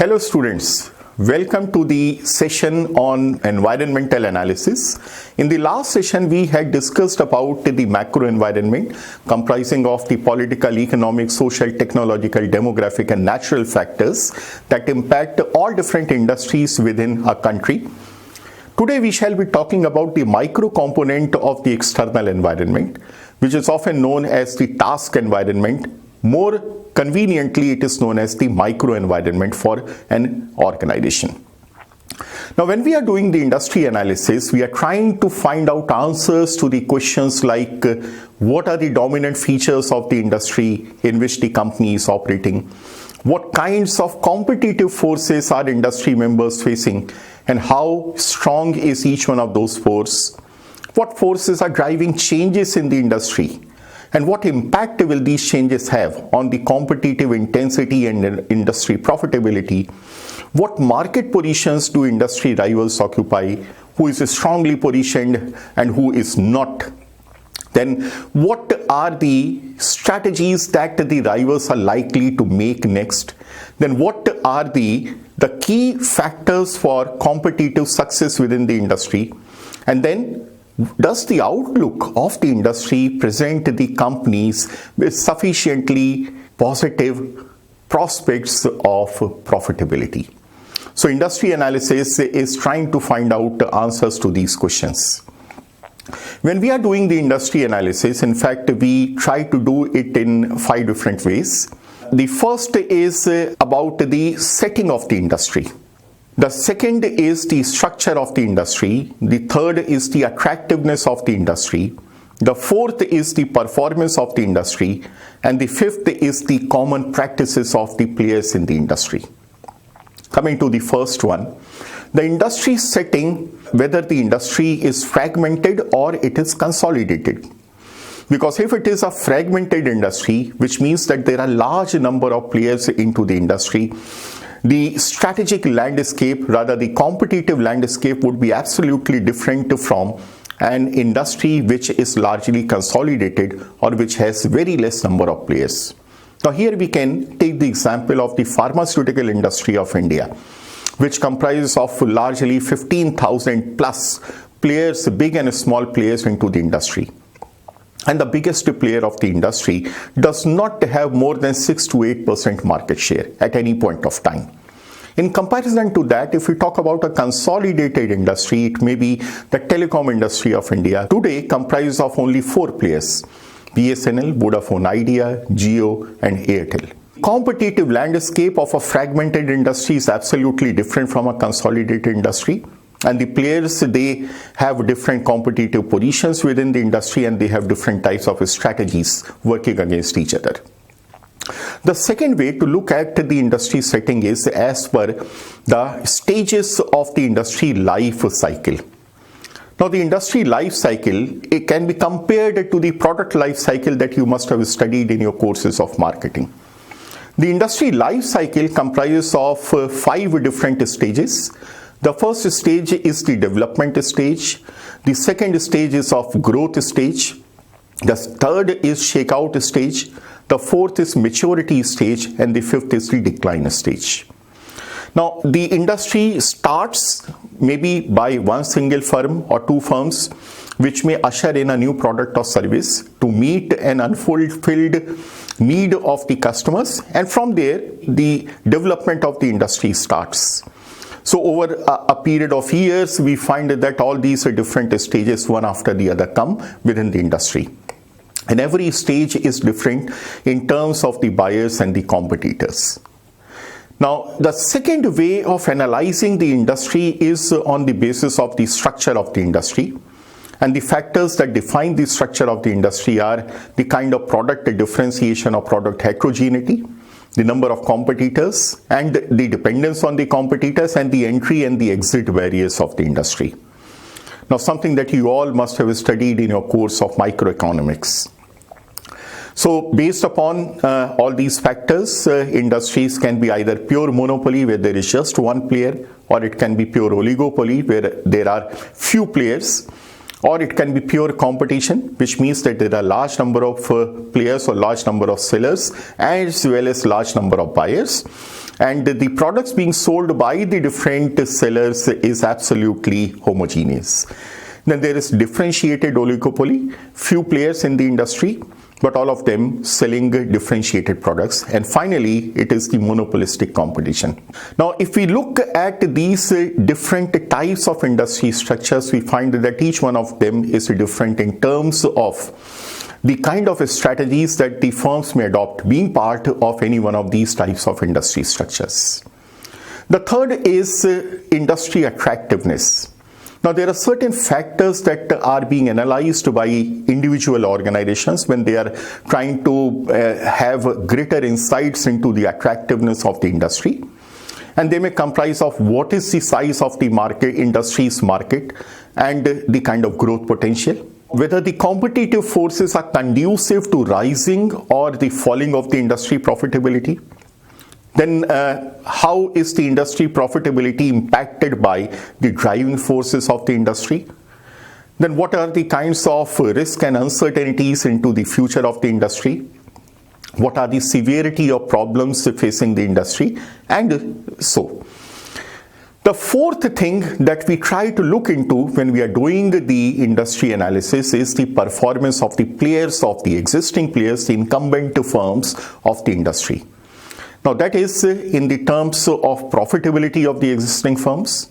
Hello students, welcome to the session on environmental analysis. In the last session we had discussed about the macro environment comprising of the political, economic, social, technological, demographic and natural factors that impact all different industries within a country. Today we shall be talking about the micro component of the external environment, which is often known as the task environment. More conveniently, it is known as the micro environment for an organization. Now, when we are doing the industry analysis, we are trying to find out answers to the questions like what are the dominant features of the industry in which the company is operating, what kinds of competitive forces are industry members facing, and how strong is each one of those forces, what forces are driving changes in the industry, and what impact will these changes have on the competitive intensity and industry profitability? What market positions do industry rivals occupy? Who is strongly positioned and who is not? Then what are the strategies that the rivals are likely to make next? Then what are the key factors for competitive success within the industry? And then does the outlook of the industry present the companies with sufficiently positive prospects of profitability? So industry analysis is trying to find out answers to these questions. When we are doing the industry analysis, in fact, we try to do it in 5 different ways. The first is about the setting of the industry. The second is the structure of the industry. The third is the attractiveness of the industry. The fourth is the performance of the industry. And the fifth is the common practices of the players in the industry. Coming to the first one, the industry setting, whether the industry is fragmented or it is consolidated. Because if it is a fragmented industry, which means that there are large number of players into the industry, the strategic landscape, rather the competitive landscape, would be absolutely different from an industry which is largely consolidated or which has very less number of players. Now here we can take the example of the pharmaceutical industry of India, which comprises of largely 15,000 plus players, big and small players into the industry. And the biggest player of the industry does not have more than 6 to 8% market share at any point of time. In comparison to that, if we talk about a consolidated industry, it may be the telecom industry of India. Today comprises of only 4 players: BSNL, Vodafone Idea, Jio and Airtel. Competitive landscape of a fragmented industry is absolutely different from a consolidated industry. And the players, they have different competitive positions within the industry and they have different types of strategies working against each other. The second way to look at the industry setting is as per the stages of the industry life cycle. Now the industry life cycle, it can be compared to the product life cycle that you must have studied in your courses of marketing. The industry life cycle comprises of 5 different stages. The first stage is the development stage. The second stage is of growth stage. The third is shakeout stage. The fourth is maturity stage. And the fifth is the decline stage. Now, the industry starts maybe by one single firm or 2 firms, which may usher in a new product or service to meet an unfulfilled need of the customers. And from there, the development of the industry starts. So over a period of years, we find that all these different stages, one after the other, come within the industry. And every stage is different in terms of the buyers and the competitors. Now, the second way of analyzing the industry is on the basis of the structure of the industry. And the factors that define the structure of the industry are the kind of product differentiation or product heterogeneity, the number of competitors and the dependence on the competitors, and the entry and the exit barriers of the industry. Now, something that you all must have studied in your course of microeconomics. So based upon all these factors, industries can be either pure monopoly where there is just one player, or it can be pure oligopoly where there are few players, or it can be pure competition, which means that there are large number of players or large number of sellers as well as large number of buyers, and the products being sold by the different sellers is absolutely homogeneous. Then there is differentiated oligopoly, few players in the industry, but all of them selling differentiated products. And finally, it is the monopolistic competition. Now, if we look at these different types of industry structures, we find that each one of them is different in terms of the kind of strategies that the firms may adopt being part of any one of these types of industry structures. The third is industry attractiveness. Now, there are certain factors that are being analyzed by individual organizations when they are trying to have greater insights into the attractiveness of the industry. And they may comprise of what is the size of the market, industry's market, and the kind of growth potential. Whether the competitive forces are conducive to rising or the falling of the industry profitability. Then how is the industry profitability impacted by the driving forces of the industry? Then what are the kinds of risk and uncertainties into the future of the industry? What are the severity of problems facing the industry? And so. The fourth thing that we try to look into when we are doing the industry analysis is the performance of the players, of the existing players, the incumbent firms of the industry. Now that is in the terms of profitability of the existing firms.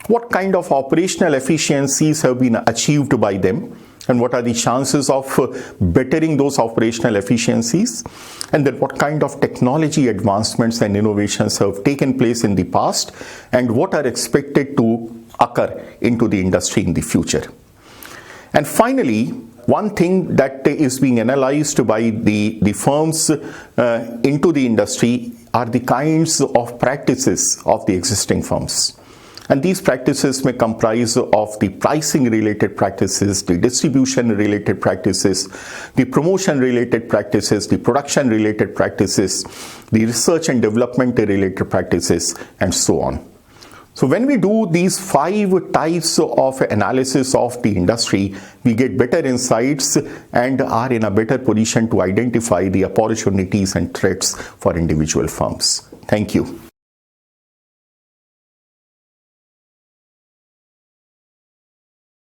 What kind of operational efficiencies have been achieved by them? And what are the chances of bettering those operational efficiencies? And then what kind of technology advancements and innovations have taken place in the past and what are expected to occur into the industry in the future? And finally, one thing that is being analyzed by the firms into the industry are the kinds of practices of the existing firms. And these practices may comprise of the pricing related practices, the distribution related practices, the promotion related practices, the production related practices, the research and development related practices, and so on. So when we do these 5 types of analysis of the industry, we get better insights and are in a better position to identify the opportunities and threats for individual firms. Thank you.